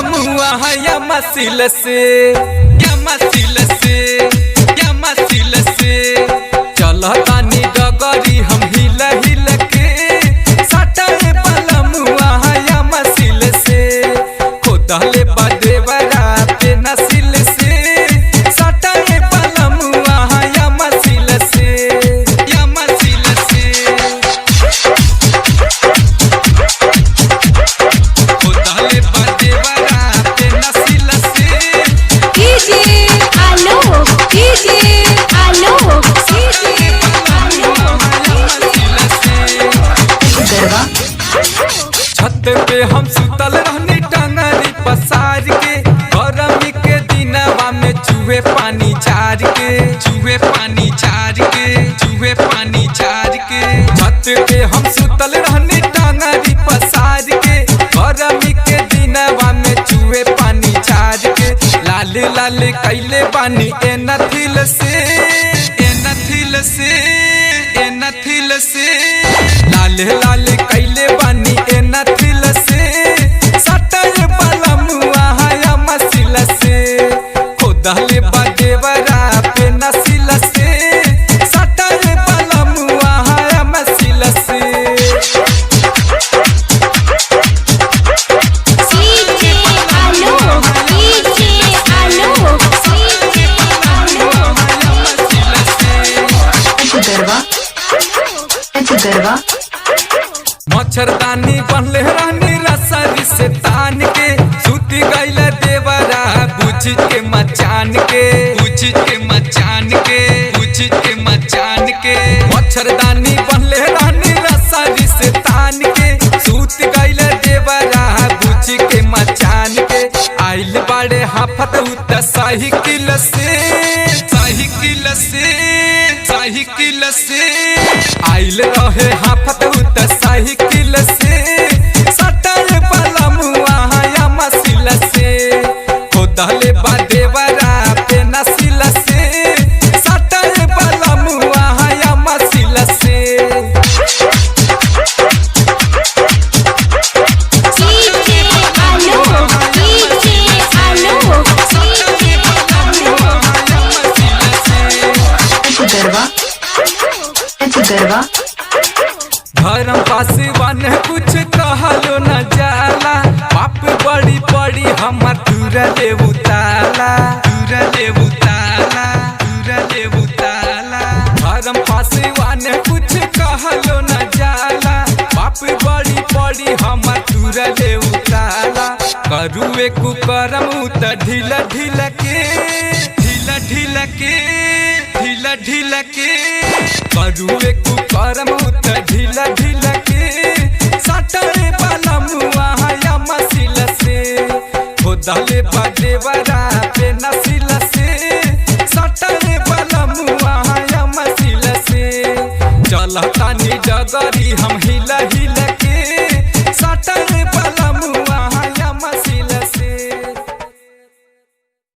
बलमुआ है या मसील से, या मसील से, या मसील से चलतानी डगरी हम हिल हिल के सटल बलमुआ है या मसील से खोदले बदेवरा पे नसील से सटल बलमुआ है या मसील से, या मसील से खोदले बदेवरा पे नसील से छत पे हम सुतल रहनी टंगरी पसार के गरमी के दिनवा में चूहे पानी चार के, चूहे पानी चार के, चूहे पानी चार के छत पे हम सुतल रहनी टंगरी पसार के गरमी के दिनवा में चूहे पानी चार के लाल लाल कैले पानी ए नथिल से, ए नथिल से, ए नथिल से लाल लाल कैले पानी ए नथिल से सटल बलमुआ है मसील से खोदले बदेवरा पे नसील से सटल बलमुआ है मसील से मच्छरदानी बनले रहनी रसरी से तान के सूती गईल देवरा बुझ के मचान के, बुझ के मचान के, बुझ के मचान के मच्छरदानी बनले रहनी रसरी से तान के सूत गईल देवरा बुझ के मचान के आइल बाड़े हाफत उत साइकिल से, साइकिल से, साइकिल से आइल रहे हाफत उत साइकिल से सटल बलमुआ है मसील से खोदले बदेवरा पे नसील से सटल बलमुआ है मसील से धर्म पासवान कुछ कहलो न जाला बाप बड़ी बड़ी हमर तुरले उताला, तुरले उताला, तुरले उताला धर्म पासवान कुछ कहलो न जाला बाप बड़ी बड़ी हमर तुरले उताला करुए कुकरम उत ढील ढील के, ढील ढील के, ढील ढील के करुए कुकरम उत ढील ढील के सटल बलमुआ है मसील से खोदले बदेवरा पे नसील से सटल बलमुआ है मसील से चलतानी डगरी हम